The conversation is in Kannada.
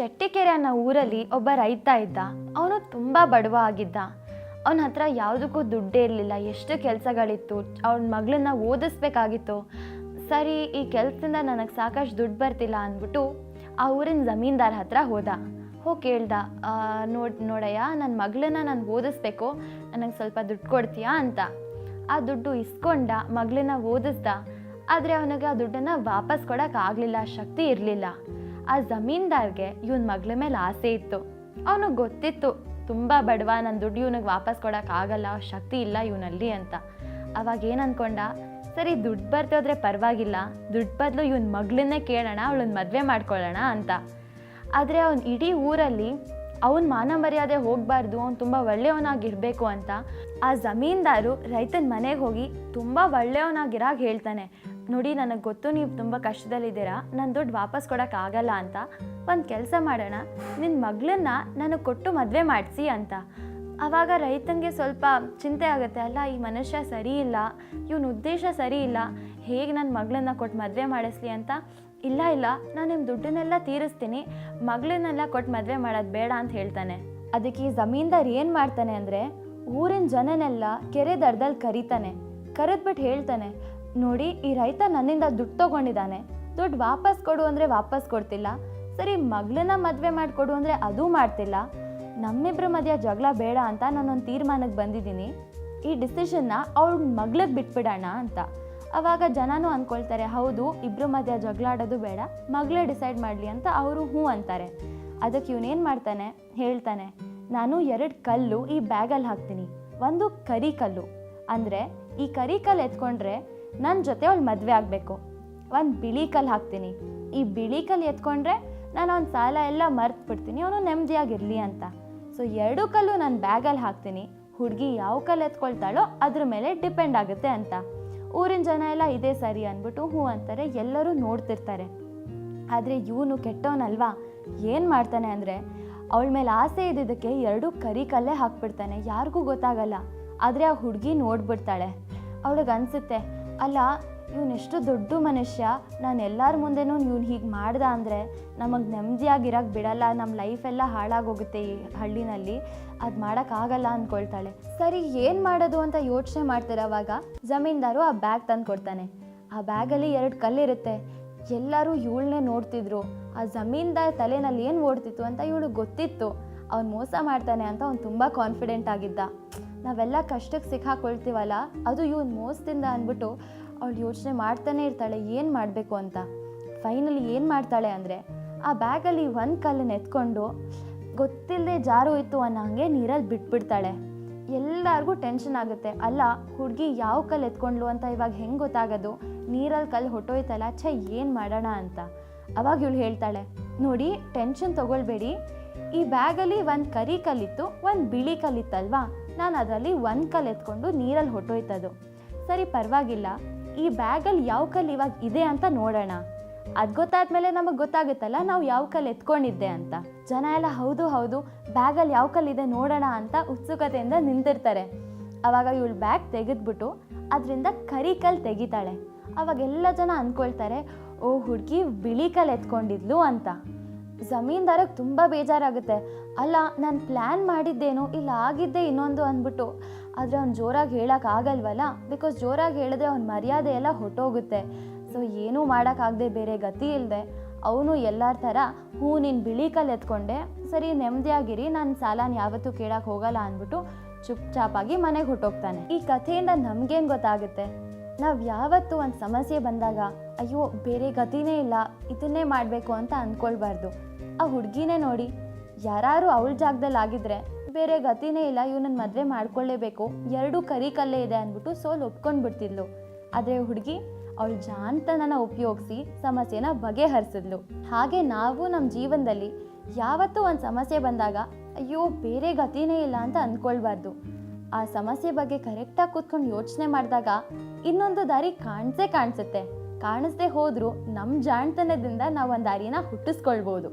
ಶೆಟ್ಟಿಕೆರೆ ಅನ್ನೋ ಊರಲ್ಲಿ ಒಬ್ಬ ರೈತ ಇದ್ದ. ಅವನು ತುಂಬ ಬಡವ ಆಗಿದ್ದ. ಅವನ ಹತ್ರ ಯಾವುದಕ್ಕೂ ದುಡ್ಡೇ ಇರಲಿಲ್ಲ. ಎಷ್ಟು ಕೆಲಸಗಳಿತ್ತು, ಅವನ ಮಗಳನ್ನ ಓದಿಸ್ಬೇಕಾಗಿತ್ತು. ಸರಿ, ಈ ಕೆಲಸದಿಂದ ನನಗೆ ಸಾಕಷ್ಟು ದುಡ್ಡು ಬರ್ತಿಲ್ಲ ಅಂದ್ಬಿಟ್ಟು ಆ ಊರಿನ ಜಮೀನ್ದಾರ ಹತ್ರ ಹೋದ. ಹೋಗಿ ಕೇಳ್ದ, ನೋಡಯ್ಯ, ನನ್ನ ಮಗಳನ್ನ ನಾನು ಓದಿಸ್ಬೇಕು, ನನಗೆ ಸ್ವಲ್ಪ ದುಡ್ಡು ಕೊಡ್ತೀಯಾ ಅಂತ. ಆ ದುಡ್ಡು ಇಸ್ಕೊಂಡ, ಮಗಳನ್ನ ಓದಿಸ್ದ. ಆದರೆ ಅವನಿಗೆ ಆ ದುಡ್ಡನ್ನು ವಾಪಸ್ ಕೊಡೋಕ್ಕಾಗಲಿಲ್ಲ, ಶಕ್ತಿ ಇರಲಿಲ್ಲ. ಆ ಜಮೀನ್ದಾರ್ಗೆ ಇವನ ಮಗಳ ಮೇಲೆ ಆಸೆ ಇತ್ತು. ಅವನಿಗೆ ಗೊತ್ತಿತ್ತು ತುಂಬ ಬಡವ, ನನ್ನ ದುಡ್ಡು ಇವನಿಗೆ ವಾಪಸ್ ಕೊಡೋಕ್ಕಾಗಲ್ಲ, ಶಕ್ತಿ ಇಲ್ಲ ಇವನಲ್ಲಿ ಅಂತ. ಅವಾಗ ಏನು ಅಂದ್ಕೊಂಡ, ಸರಿ ದುಡ್ಡು ಬರ್ತೋದ್ರೆ ಪರವಾಗಿಲ್ಲ, ದುಡ್ಡು ಬದಲು ಇವನ ಮಗಳನ್ನೇ ಕೇಳೋಣ, ಅವಳನ್ನ ಮದುವೆ ಮಾಡ್ಕೊಳ್ಳೋಣ ಅಂತ. ಆದರೆ ಅವನು ಇಡೀ ಊರಲ್ಲಿ ಅವನ ಮಾನ ಮರ್ಯಾದೆ ಹೋಗಬಾರ್ದು, ಅವ್ನು ತುಂಬ ಒಳ್ಳೆಯವನಾಗಿರಬೇಕು ಅಂತ ಆ ಜಮೀನ್ದಾರು ರೈತನ ಮನೆಗೆ ಹೋಗಿ ತುಂಬ ಒಳ್ಳೆಯವನಾಗಿರಾಗ ಹೇಳ್ತಾನೆ, ನೋಡಿ, ನನಗೆ ಗೊತ್ತು ನೀವು ತುಂಬ ಕಷ್ಟದಲ್ಲಿದ್ದೀರಾ, ನನ್ನ ದುಡ್ಡು ವಾಪಸ್ ಕೊಡೋಕ್ಕಾಗಲ್ಲ ಅಂತ. ಒಂದು ಕೆಲಸ ಮಾಡೋಣ, ನಿನ್ನ ಮಗಳನ್ನ ನನಗೆ ಕೊಟ್ಟು ಮದುವೆ ಮಾಡಿಸಿ ಅಂತ. ಆವಾಗ ರೈತನಿಗೆ ಸ್ವಲ್ಪ ಚಿಂತೆ ಆಗುತ್ತೆ, ಅಲ್ಲ ಈ ಮನುಷ್ಯ ಸರಿ ಇಲ್ಲ, ಇವನ ಉದ್ದೇಶ ಸರಿ ಇಲ್ಲ, ಹೇಗೆ ನನ್ನ ಮಗಳನ್ನ ಕೊಟ್ಟು ಮದುವೆ ಮಾಡಿಸ್ಲಿ ಅಂತ. ಇಲ್ಲ, ನಾನು ನಿಮ್ಮ ದುಡ್ಡನ್ನೆಲ್ಲ ತೀರಿಸ್ತೀನಿ, ಮಗಳನ್ನೆಲ್ಲ ಕೊಟ್ಟು ಮದುವೆ ಮಾಡೋದು ಬೇಡ ಅಂತ ಹೇಳ್ತಾನೆ. ಅದಕ್ಕೆ ಈ ಜಮೀನ್ದಾರ್ ಏನು ಮಾಡ್ತಾನೆ ಅಂದರೆ, ಊರಿನ ಜನನೆಲ್ಲ ಕೆರೆ ದಡದಲ್ಲಿ ಕರೆದ್ಬಿಟ್ಟು ಹೇಳ್ತಾನೆ, ನೋಡಿ, ಈ ರೈತ ನನ್ನಿಂದ ದುಡ್ಡು ತೊಗೊಂಡಿದ್ದಾನೆ, ದುಡ್ಡು ವಾಪಸ್ ಕೊಡು ಅಂದರೆ ವಾಪಸ್ ಕೊಡ್ತಿಲ್ಲ, ಸರಿ ಮಗಳನ್ನ ಮದುವೆ ಮಾಡಿಕೊಡು ಅಂದರೆ ಅದೂ ಮಾಡ್ತಿಲ್ಲ, ನಮ್ಮಿಬ್ಬರ ಮಧ್ಯ ಜಗಳ ಬೇಡ ಅಂತ ನಾನೊಂದು ತೀರ್ಮಾನಕ್ಕೆ ಬಂದಿದ್ದೀನಿ, ಈ ಡಿಸಿಷನ್ನ ಅವಳ ಮಗಳಿಗೆ ಬಿಟ್ಬಿಡೋಣ ಅಂತ. ಆವಾಗ ಜನನೂ ಅಂದ್ಕೊಳ್ತಾರೆ, ಹೌದು, ಇಬ್ಬರ ಮಧ್ಯ ಜಗಳ ಆಡೋದು ಬೇಡ, ಮಗಳೇ ಡಿಸೈಡ್ ಮಾಡಲಿ ಅಂತ ಅವರು ಹ್ಞೂ ಅಂತಾರೆ. ಅದಕ್ಕೆ ಇವನೇನು ಮಾಡ್ತಾನೆ, ಹೇಳ್ತಾನೆ, ನಾನು 2 ಕಲ್ಲು ಈ ಬ್ಯಾಗಲ್ಲಿ ಹಾಕ್ತೀನಿ. ಒಂದು ಕರಿ ಕಲ್ಲು, ಅಂದರೆ ಈ ಕರಿ ಕಲ್ಲು ಎತ್ಕೊಂಡ್ರೆ ನನ್ನ ಜೊತೆ ಅವಳು ಮದುವೆ ಆಗಬೇಕು. ಒಂದು ಬಿಳಿ ಕಲ್ಲು ಹಾಕ್ತೀನಿ, ಈ ಬಿಳಿ ಕಲ್ಲು ಎತ್ಕೊಂಡ್ರೆ ನಾನು ಅವ್ನ ಸಾಲ ಎಲ್ಲ ಮರ್ತು ಬಿಡ್ತೀನಿ, ಅವನು ನೆಮ್ಮದಿಯಾಗಿರಲಿ ಅಂತ. ಸೊ 2 ಕಲ್ಲು ನಾನು ಬ್ಯಾಗಲ್ಲಿ ಹಾಕ್ತೀನಿ, ಹುಡುಗಿ ಯಾವ ಕಲ್ಲು ಎತ್ಕೊಳ್ತಾಳೋ ಅದ್ರ ಮೇಲೆ ಡಿಪೆಂಡ್ ಆಗುತ್ತೆ ಅಂತ. ಊರಿನ ಜನ ಎಲ್ಲ ಇದೇ ಸರಿ ಅಂದ್ಬಿಟ್ಟು ಹ್ಞೂ ಅಂತಾರೆ, ಎಲ್ಲರೂ ನೋಡ್ತಿರ್ತಾರೆ. ಆದರೆ ಇವನು ಕೆಟ್ಟವನಲ್ವಾ, ಏನು ಮಾಡ್ತಾನೆ ಅಂದರೆ, ಅವಳ ಮೇಲೆ ಆಸೆ ಇದ್ದಿದ್ದಕ್ಕೆ 2 ಕರಿ ಕಲ್ಲೇ ಹಾಕ್ಬಿಡ್ತಾನೆ, ಯಾರಿಗೂ ಗೊತ್ತಾಗಲ್ಲ. ಆದರೆ ಆ ಹುಡುಗಿ ನೋಡ್ಬಿಡ್ತಾಳೆ. ಅವಳಿಗೆ ಅನಿಸುತ್ತೆ, ಅಲ್ಲ, ಇವನೆಷ್ಟು ದೊಡ್ಡ ಮನುಷ್ಯ, ನಾನು ಎಲ್ಲರ ಮುಂದೆನೂ ಇವ್ನು ಹೀಗೆ ಮಾಡ್ದ ಅಂದರೆ ನಮಗೆ ನೆಮ್ಮದಿಯಾಗಿರೋಕ್ಕೆ ಬಿಡಲ್ಲ, ನಮ್ಮ ಲೈಫೆಲ್ಲ ಹಾಳಾಗೋಗುತ್ತೆ ಈ ಹಳ್ಳಿನಲ್ಲಿ, ಅದು ಮಾಡೋಕ್ಕಾಗಲ್ಲ ಅಂದ್ಕೊಳ್ತಾಳೆ. ಸರಿ, ಏನು ಮಾಡೋದು ಅಂತ ಯೋಚನೆ ಮಾಡ್ತಿರೋವಾಗ ಜಮೀನ್ದಾರು ಆ ಬ್ಯಾಗ್ ತಂದು ಕೊಡ್ತಾನೆ. ಆ ಬ್ಯಾಗಲ್ಲಿ 2 ಕಲ್ಲಿರುತ್ತೆ. ಎಲ್ಲರೂ ಇವಳನ್ನೇ ನೋಡ್ತಿದ್ರು. ಆ ಜಮೀನ್ದಾರ್ ತಲೆನಲ್ಲಿ ಏನು ಓಡ್ತಿತ್ತು ಅಂತ ಇವಳಿಗೆ ಗೊತ್ತಿತ್ತು. ಅವ್ನು ಮೋಸ ಮಾಡ್ತಾನೆ ಅಂತ ಅವ್ನು ತುಂಬ ಕಾನ್ಫಿಡೆಂಟ್ ಆಗಿದ್ದ. ನಾವೆಲ್ಲ ಕಷ್ಟಕ್ಕೆ ಸಿಕ್ಕಾಕೊಳ್ತೀವಲ್ಲ, ಅದು ಇವನು ಮೋಸದಿಂದ ಅಂದ್ಬಿಟ್ಟು ಅವಳು ಯೋಚನೆ ಮಾಡ್ತಾನೆ ಇರ್ತಾಳೆ ಏನು ಮಾಡಬೇಕು ಅಂತ. ಫೈನಲಿ ಏನು ಮಾಡ್ತಾಳೆ ಅಂದರೆ, ಆ ಬ್ಯಾಗಲ್ಲಿ 1 ಕಲ್ಲನ್ನು ಎತ್ಕೊಂಡು ಗೊತ್ತಿಲ್ಲದೆ ಜಾರು ಇತ್ತು ಅನ್ನೋ ಹಾಗೆ ನೀರಲ್ಲಿ ಬಿಟ್ಬಿಡ್ತಾಳೆ. ಎಲ್ಲರಿಗೂ ಟೆನ್ಷನ್ ಆಗುತ್ತೆ, ಅಲ್ಲ ಹುಡುಗಿ ಯಾವ ಕಲ್ಲು ಎತ್ಕೊಂಡ್ಲು ಅಂತ ಇವಾಗ ಹೆಂಗೆ ಗೊತ್ತಾಗೋದು, ನೀರಲ್ಲಿ ಕಲ್ಲು ಹೊಟ್ಟೋಯ್ತಲ್ಲ, ಏನು ಮಾಡೋಣ ಅಂತ. ಅವಾಗ ಇವಳು ಹೇಳ್ತಾಳೆ, ನೋಡಿ, ಟೆನ್ಷನ್ ತೊಗೊಳ್ಬೇಡಿ, ಈ ಬ್ಯಾಗಲ್ಲಿ 1 ಕರಿ ಕಲ್ಲಿತ್ತು, 1 ಬಿಳಿ ಕಲ್ಲಿತ್ತಲ್ವಾ, ನಾನು ಅದರಲ್ಲಿ 1 ಕಲ್ಲು ಎತ್ಕೊಂಡು ನೀರಲ್ಲಿ ಹೊಟ್ಟೋಯ್ತದು. ಸರಿ, ಪರವಾಗಿಲ್ಲ, ಈ ಬ್ಯಾಗಲ್ಲಿ ಯಾವ ಕಲ್ಲು ಇವಾಗ ಇದೆ ಅಂತ ನೋಡೋಣ, ಅದು ಗೊತ್ತಾದ್ಮೇಲೆ ನಮಗೆ ಗೊತ್ತಾಗುತ್ತಲ್ಲ ನಾವು ಯಾವ ಕಲ್ಲು ಎತ್ಕೊಂಡಿದ್ದೆ ಅಂತ. ಜನ ಎಲ್ಲ ಹೌದು ಬ್ಯಾಗಲ್ಲಿ ಯಾವ ಕಲ್ಲಿದೆ ನೋಡೋಣ ಅಂತ ಉತ್ಸುಕತೆಯಿಂದ ನಿಂತಿರ್ತಾರೆ. ಆವಾಗ ಇವಳು ಬ್ಯಾಗ್ ತೆಗೆದ್ಬಿಟ್ಟು ಅದರಿಂದ ಕರಿ ಕಲ್ಲು ತೆಗಿತಾಳೆ. ಆವಾಗ ಎಲ್ಲ ಜನ ಅಂದ್ಕೊಳ್ತಾರೆ, ಓ, ಹುಡುಗಿ ಬಿಳಿ ಕಲ್ಲು ಎತ್ಕೊಂಡಿದ್ಲು ಅಂತ. ಜಮೀನ್ದಾರಕ್ಕೆ ತುಂಬ ಬೇಜಾರಾಗುತ್ತೆ, ಅಲ್ಲ, ನಾನು ಪ್ಲ್ಯಾನ್ ಮಾಡಿದ್ದೇನು, ಇಲ್ಲ ಆಗಿದ್ದೆ ಇನ್ನೊಂದು ಅಂದ್ಬಿಟ್ಟು. ಆದರೆ ಅವ್ನು ಜೋರಾಗಿ ಹೇಳೋಕ್ಕಾಗಲ್ವಲ್ಲ, ಬಿಕಾಸ್ ಜೋರಾಗಿ ಹೇಳಿದ್ರೆ ಅವ್ನ ಮರ್ಯಾದೆ ಎಲ್ಲ ಹೊಟ್ಟೋಗುತ್ತೆ. ಸೊ ಏನೂ ಮಾಡೋಕ್ಕಾಗದೆ ಬೇರೆ ಗತಿ ಇಲ್ಲದೆ ಅವನು ಎಲ್ಲರ ಥರ, ಹ್ಞೂ, ನೀನು ಬಿಳಿ ಕಲ್ಲು ಎತ್ಕೊಂಡೆ, ಸರಿ ನೆಮ್ಮದಿಯಾಗಿರಿ, ನಾನು ಸಾಲನ ಯಾವತ್ತೂ ಕೇಳೋಕ್ಕೆ ಹೋಗಲ್ಲ ಅಂದ್ಬಿಟ್ಟು ಚುಪ್ಚಾಪಾಗಿ ಮನೆಗೆ ಹೊಟ್ಟೋಗ್ತಾನೆ. ಈ ಕಥೆಯಿಂದ ನಮಗೇನು ಗೊತ್ತಾಗುತ್ತೆ, ನಾವು ಯಾವತ್ತೂ ಒಂದು ಸಮಸ್ಯೆ ಬಂದಾಗ ಅಯ್ಯೋ ಬೇರೆ ಗತಿನೇ ಇಲ್ಲ, ಇದನ್ನೇ ಮಾಡಬೇಕು ಅಂತ ಅಂದ್ಕೊಳ್ಬಾರ್ದು. ಆ ಹುಡುಗಿನೇ ನೋಡಿ, ಯಾರು ಅವಳ ಜಾಗದಲ್ಲಿ ಆಗಿದ್ರೆ ಬೇರೆ ಗತಿನೇ ಇಲ್ಲ, ಇವನನ್ನು ಮದುವೆ ಮಾಡ್ಕೊಳ್ಳೇಬೇಕು, 2 ಕರಿ ಕಲ್ಲೇ ಇದೆ ಅಂದ್ಬಿಟ್ಟು ಸೋಲು ಒಪ್ಕೊಂಡ್ಬಿಡ್ತಿದ್ಲು. ಆದರೆ ಹುಡುಗಿ ಅವಳ ಜಾಣತನನ ಉಪಯೋಗಿಸಿ ಸಮಸ್ಯೆನ ಬಗೆಹರಿಸಿದ್ಲು. ಹಾಗೆ ನಾವು ನಮ್ಮ ಜೀವನದಲ್ಲಿ ಯಾವತ್ತೂ ಒಂದು ಸಮಸ್ಯೆ ಬಂದಾಗ ಅಯ್ಯೋ ಬೇರೆ ಗತಿನೇ ಇಲ್ಲ ಅಂತ ಅಂದ್ಕೊಳ್ಬಾರ್ದು. ಆ ಸಮಸ್ಯೆ ಬಗ್ಗೆ ಕರೆಕ್ಟಾಗಿ ಕೂತ್ಕೊಂಡು ಯೋಚನೆ ಮಾಡಿದಾಗ ಇನ್ನೊಂದು ದಾರಿ ಕಾಣಿಸುತ್ತೆ. ಕಾಣಿಸ್ದೇ ಹೋದರೂ ನಮ್ಮ ಜಾಣತನದಿಂದ ನಾವು ಒಂದು ದಾರಿನ ಹುಟ್ಟಿಸ್ಕೊಳ್ಬೋದು.